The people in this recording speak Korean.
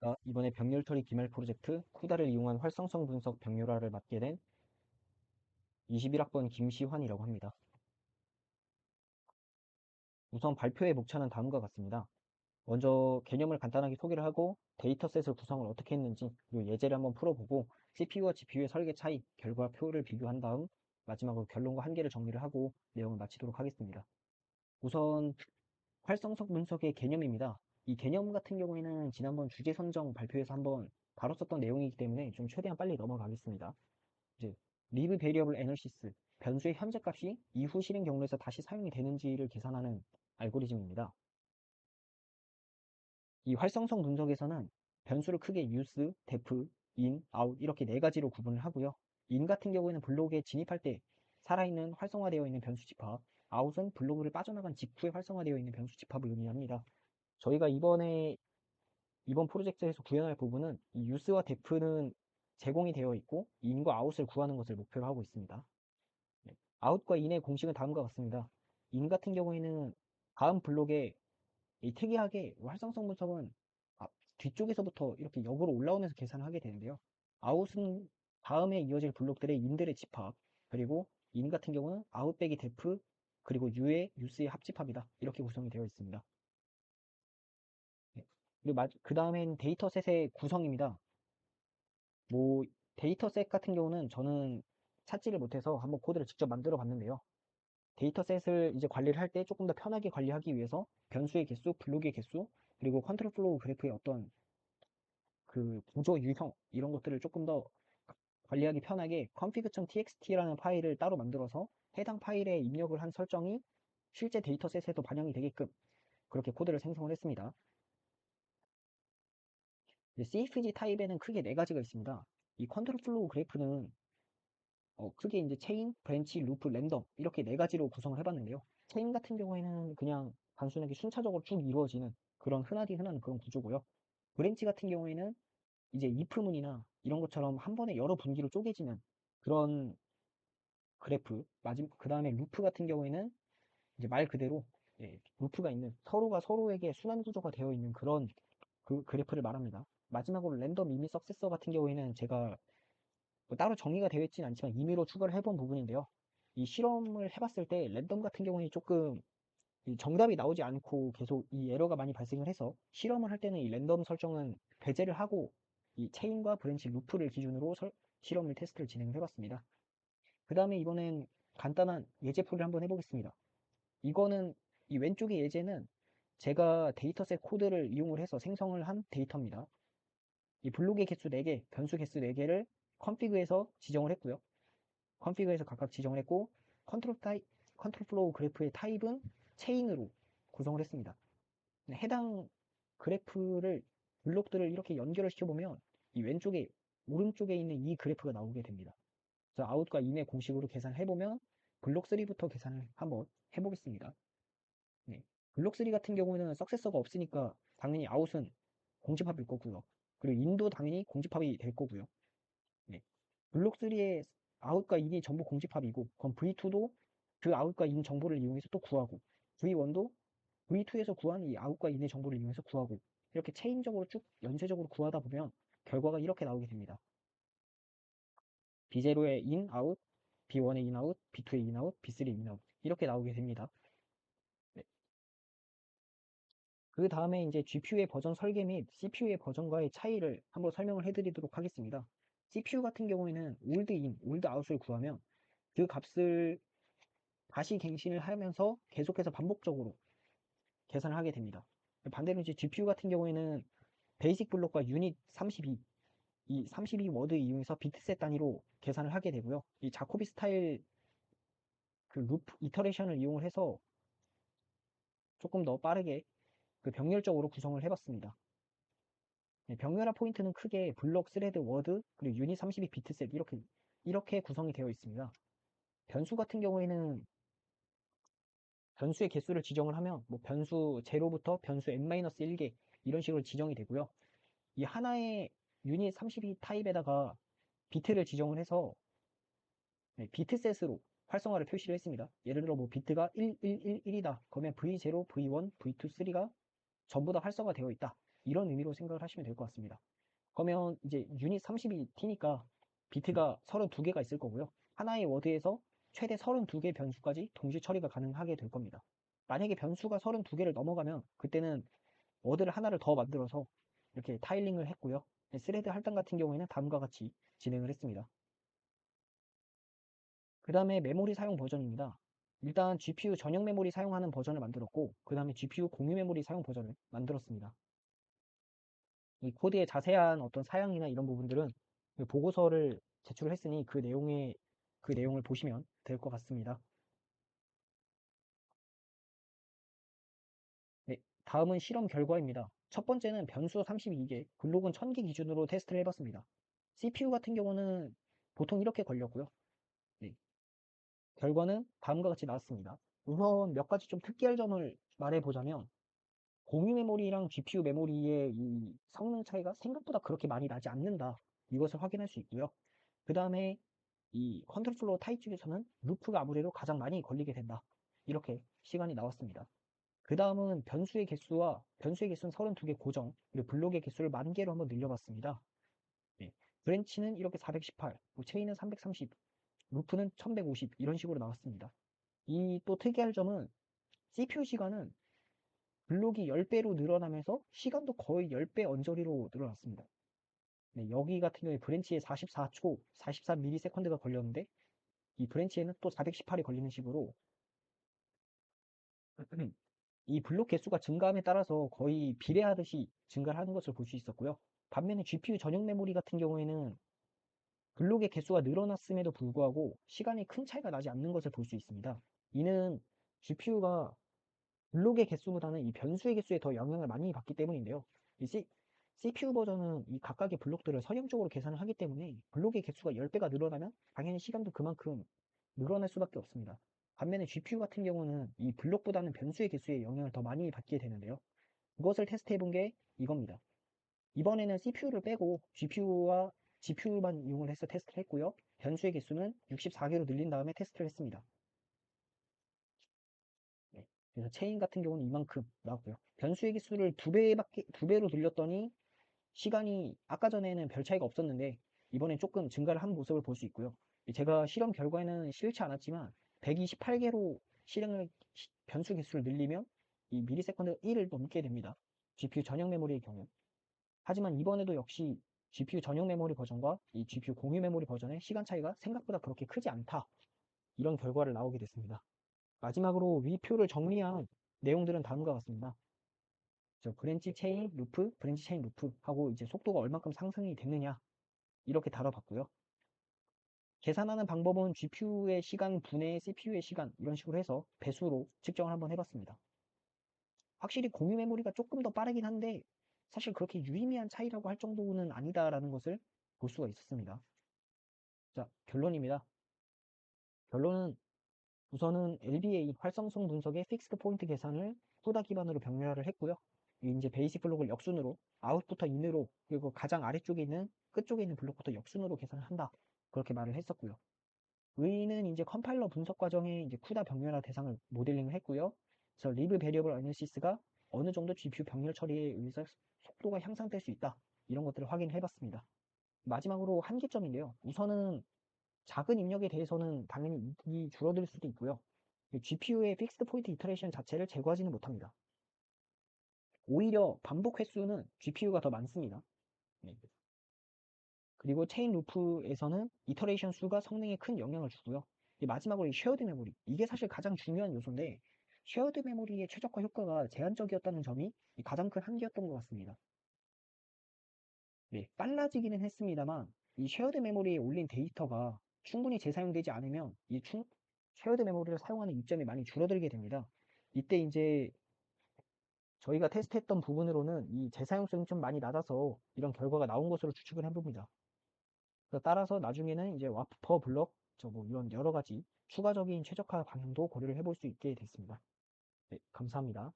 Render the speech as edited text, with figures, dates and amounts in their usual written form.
안녕하십니까. 이번에 병렬 처리 기말 프로젝트 쿠다를 이용한 활성성 분석 병렬화를 맡게 된 21학번 김시환이라고 합니다. 우선 발표의 목차는 다음과 같습니다. 먼저 개념을 간단하게 소개를 하고 데이터셋을 구성을 어떻게 했는지 그리고 예제를 한번 풀어보고 CPU와 GPU의 설계 차이, 결과표를 비교한 다음 마지막으로 결론과 한계를 정리를 하고 내용을 마치도록 하겠습니다. 우선 활성성 분석의 개념입니다. 이 개념 같은 경우에는 지난번 주제 선정 발표에서 한번 다뤘었던 내용이기 때문에 좀 최대한 빨리 넘어가겠습니다. 이제 리브 베리어블 애널시스, 변수의 현재 값이 이후 실행 경로에서 다시 사용이 되는지를 계산하는 알고리즘입니다. 이 활성성 분석에서는 변수를 크게 use, def, in, out 이렇게 네 가지로 구분을 하고요. in 같은 경우에는 블록에 진입할 때 살아있는 활성화되어 있는 변수 집합, out은 블록을 빠져나간 직후에 활성화되어 있는 변수 집합을 의미합니다. 저희가 이번 프로젝트에서 구현할 부분은 이 use와 def는 제공이 되어 있고 in과 out을 구하는 것을 목표로 하고 있습니다. 네. out과 in의 공식은 다음과 같습니다. in 같은 경우에는 다음 블록에 이 특이하게 활성성 분석은 뒤쪽에서부터 이렇게 역으로 올라오면서 계산을 하게 되는데요. out은 다음에 이어질 블록들의 in들의 집합, 그리고 in 같은 경우는 out 빼기 def, 그리고 u의 use의 합집합이다. 이렇게 구성이 되어 있습니다. 네. 그리고 그 다음엔 데이터셋의 구성입니다. 뭐 데이터셋 같은 경우는 저는 찾지를 못해서 한번 코드를 직접 만들어 봤는데요. 데이터셋을 이제 관리를 할 때 조금 더 편하게 관리하기 위해서 변수의 개수, 블록의 개수, 그리고 컨트롤 플로우 그래프의 어떤 그 구조 유형 이런 것들을 조금 더 관리하기 편하게 config.txt라는 파일을 따로 만들어서 해당 파일에 입력을 한 설정이 실제 데이터셋에도 반영이 되게끔 그렇게 코드를 생성을 했습니다. CFG 타입에는 크게 네 가지가 있습니다. 이 컨트롤 플로우 그래프는 크게 이제 체인, 브랜치, 루프, 랜덤 이렇게 네 가지로 구성을 해봤는데요. 체인 같은 경우에는 그냥 단순하게 순차적으로 쭉 이루어지는 그런 흔하디 흔한 그런 구조고요. 브랜치 같은 경우에는 이제 if문이나 이런 것처럼 한 번에 여러 분기로 쪼개지는 그런 그래프. 그 다음에 루프 같은 경우에는 이제 말 그대로 루프가 있는 서로가 서로에게 순환 구조가 되어 있는 그런 그 그래프를 말합니다. 마지막으로 랜덤 이미 석세서 같은 경우에는 제가 뭐 따로 정의가 되어 있진 않지만 임의로 추가를 해본 부분인데요. 이 실험을 해봤을 때 랜덤 같은 경우에 조금 정답이 나오지 않고 계속 이 에러가 많이 발생을 해서 실험을 할 때는 이 랜덤 설정은 배제를 하고 이 체인과 브랜치 루프를 기준으로 실험을 테스트를 진행을 해봤습니다. 그 다음에 이번엔 간단한 예제풀이를 한번 해보겠습니다. 이거는 이 왼쪽의 예제는 제가 데이터셋 코드를 이용을 해서 생성을 한 데이터입니다. 이 블록의 개수 4개, 변수 개수 4개를 컨피그에서 지정을 했고요. 컨피그에서 각각 지정을 했고 컨트롤 플로우 그래프의 타입은 체인으로 구성을 했습니다. 해당 그래프를 블록들을 이렇게 연결을 시켜보면 이 왼쪽에 오른쪽에 있는 이 그래프가 나오게 됩니다. 그래서 아웃과 인의 공식으로 계산해보면 블록 3부터 계산을 한번 해보겠습니다. 네. 블록 3 같은 경우에는 석세서가 없으니까 당연히 아웃은 공집합일 거고요. 그리고 인도 당연히 공집합이 될 거고요. 네. 블록 3의 아웃과 인이 전부 공집합이고 그럼 V2도 그 아웃과 인 정보를 이용해서 또 구하고 V1도 V2에서 구한 이 아웃과 인의 정보를 이용해서 구하고 이렇게 체인적으로 쭉 연쇄적으로 구하다 보면 결과가 이렇게 나오게 됩니다. B0의 in, out, B1의 in, out, B2의 in, out, B3의 in, out 이렇게 나오게 됩니다. 네. 그 다음에 이제 GPU의 버전 설계 및 CPU의 버전과의 차이를 한번 설명을 해드리도록 하겠습니다. CPU 같은 경우에는 old in, old out을 구하면 그 값을 다시 갱신을 하면서 계속해서 반복적으로 계산을 하게 됩니다. 반대로 이제 GPU 같은 경우에는 베이직 블록과 유닛 32, 이 32 워드 이용해서 비트셋 단위로 계산을 하게 되고요. 이 자코비 스타일 그 루프 이터레이션을 이용을 해서 조금 더 빠르게 그 병렬적으로 구성을 해봤습니다. 네, 병렬화 포인트는 크게 블록, 스레드, 워드, 그리고 유닛 32 비트셋 이렇게 구성이 되어 있습니다. 변수 같은 경우에는 변수의 개수를 지정을 하면 뭐 변수 0부터 변수 n-1개 이런 식으로 지정이 되고요. 이 하나의 유닛 32 타입에다가 비트를 지정을 해서 비트셋으로 활성화를 표시를 했습니다. 예를 들어 뭐 비트가 1, 1, 1, 1이다. 그러면 V0, V1, V2, 3가 전부 다 활성화되어 있다. 이런 의미로 생각을 하시면 될 것 같습니다. 그러면 이제 유닛 32T니까 비트가 32개가 있을 거고요. 하나의 워드에서 최대 32개 변수까지 동시 처리가 가능하게 될 겁니다. 만약에 변수가 32개를 넘어가면 그때는 워드를 하나를 더 만들어서 이렇게 타일링을 했고요. 스레드 할당 같은 경우에는 다음과 같이 진행을 했습니다. 그 다음에 메모리 사용 버전입니다. 일단 GPU 전용 메모리 사용하는 버전을 만들었고, 그 다음에 GPU 공유 메모리 사용 버전을 만들었습니다. 이 코드의 자세한 어떤 사양이나 이런 부분들은 그 보고서를 제출했으니 그 내용을 보시면 될 것 같습니다. 네, 다음은 실험 결과입니다. 첫 번째는 변수 32개, 글록은 1000개 기준으로 테스트를 해봤습니다. CPU 같은 경우는 보통 이렇게 걸렸고요. 네, 결과는 다음과 같이 나왔습니다. 우선 몇 가지 좀 특이할 점을 말해보자면 공유 메모리랑 GPU 메모리의 이 성능 차이가 생각보다 그렇게 많이 나지 않는다. 이것을 확인할 수 있고요. 그 다음에 이 컨트롤 플로우 타입 중에서는 루프가 아무래도 가장 많이 걸리게 된다. 이렇게 시간이 나왔습니다. 그 다음은 변수의 개수는 32개 고정, 그리고 블록의 개수를 10,000개로 한번 늘려봤습니다. 네. 브랜치는 이렇게 418, 체인은 330, 루프는 1150 이런 식으로 나왔습니다. 이 또 특이할 점은 CPU 시간은 블록이 10배로 늘어나면서 시간도 거의 10배 언저리로 늘어났습니다. 네, 여기 같은 경우에 브랜치에 44초, 44ms가 걸렸는데 이 브랜치에는 또 418이 걸리는 식으로 이 블록 개수가 증가함에 따라서 거의 비례하듯이 증가를 하는 것을 볼 수 있었고요. 반면에 GPU 전용 메모리 같은 경우에는 블록의 개수가 늘어났음에도 불구하고 시간이 큰 차이가 나지 않는 것을 볼 수 있습니다. 이는 GPU가 블록의 개수보다는 이 변수의 개수에 더 영향을 많이 받기 때문인데요. 이 CPU 버전은 이 각각의 블록들을 선형적으로 계산을 하기 때문에 블록의 개수가 10배가 늘어나면 당연히 시간도 그만큼 늘어날 수밖에 없습니다. 반면에 GPU 같은 경우는 이 블록보다는 변수의 개수에 영향을 더 많이 받게 되는데요. 그것을 테스트해 본 게 이겁니다. 이번에는 CPU를 빼고 GPU만 이용을 해서 테스트를 했고요. 변수의 개수는 64개로 늘린 다음에 테스트를 했습니다. 네. 그래서 체인 같은 경우는 이만큼 나왔고요. 변수의 개수를 두 배로 늘렸더니 시간이 아까 전에는 별 차이가 없었는데 이번엔 조금 증가를 한 모습을 볼 수 있고요. 제가 실험 결과에는 실지 않았지만 128개로 변수 개수를 늘리면 이 미리세컨드 1을 넘게 됩니다. GPU 전용 메모리의 경우. 하지만 이번에도 역시 GPU 전용 메모리 버전과 이 GPU 공유 메모리 버전의 시간 차이가 생각보다 그렇게 크지 않다. 이런 결과를 나오게 됐습니다. 마지막으로 위 표를 정리한 내용들은 다음과 같습니다. 브랜치 체인 루프, 브랜치 체인 루프 하고 이제 속도가 얼만큼 상승이 됐느냐 이렇게 다뤄봤고요. 계산하는 방법은 GPU의 시간 분의 CPU의 시간 이런 식으로 해서 배수로 측정을 한번 해봤습니다. 확실히 공유 메모리가 조금 더 빠르긴 한데 사실 그렇게 유의미한 차이라고 할 정도는 아니다라는 것을 볼 수가 있었습니다. 자, 결론입니다. 결론은 우선은 LBA 활성성 분석의 픽스드 포인트 계산을 후다 기반으로 병렬화를 했고요. 이제 베이직 블록을 역순으로 아웃부터 인으로 그리고 가장 아래쪽에 있는 끝쪽에 있는 블록부터 역순으로 계산을 한다. 그렇게 말을 했었고요. 의는 이제 컴파일러 분석 과정에 이제 쿠다 병렬화 대상을 모델링을 했고요. 그래서 리브 베리어블 어널리시스가 어느 정도 GPU 병렬 처리에 의해서 속도가 향상될 수 있다. 이런 것들을 확인해 봤습니다. 마지막으로 한계점인데요. 우선은 작은 입력에 대해서는 당연히 이익이 줄어들 수도 있고요. GPU의 픽스드 포인트 이터레이션 자체를 제거하지는 못합니다. 오히려 반복 횟수는 GPU가 더 많습니다. 네. 그리고 체인 루프에서는 이터레이션 수가 성능에 큰 영향을 주고요. 마지막으로 이 쉐어드 메모리. 이게 사실 가장 중요한 요소인데 쉐어드 메모리의 최적화 효과가 제한적이었다는 점이 가장 큰 한계였던 것 같습니다. 네, 빨라지기는 했습니다만 이 쉐어드 메모리에 올린 데이터가 충분히 재사용되지 않으면 쉐어드 메모리를 사용하는 이점이 많이 줄어들게 됩니다. 이때 이제 저희가 테스트했던 부분으로는 이 재사용성이 좀 많이 낮아서 이런 결과가 나온 것으로 추측을 해봅니다. 따라서 나중에는 이제 와프 퍼 블럭, 뭐 이런 여러 가지 추가적인 최적화 방향도 고려를 해볼 수 있게 됐습니다. 네, 감사합니다.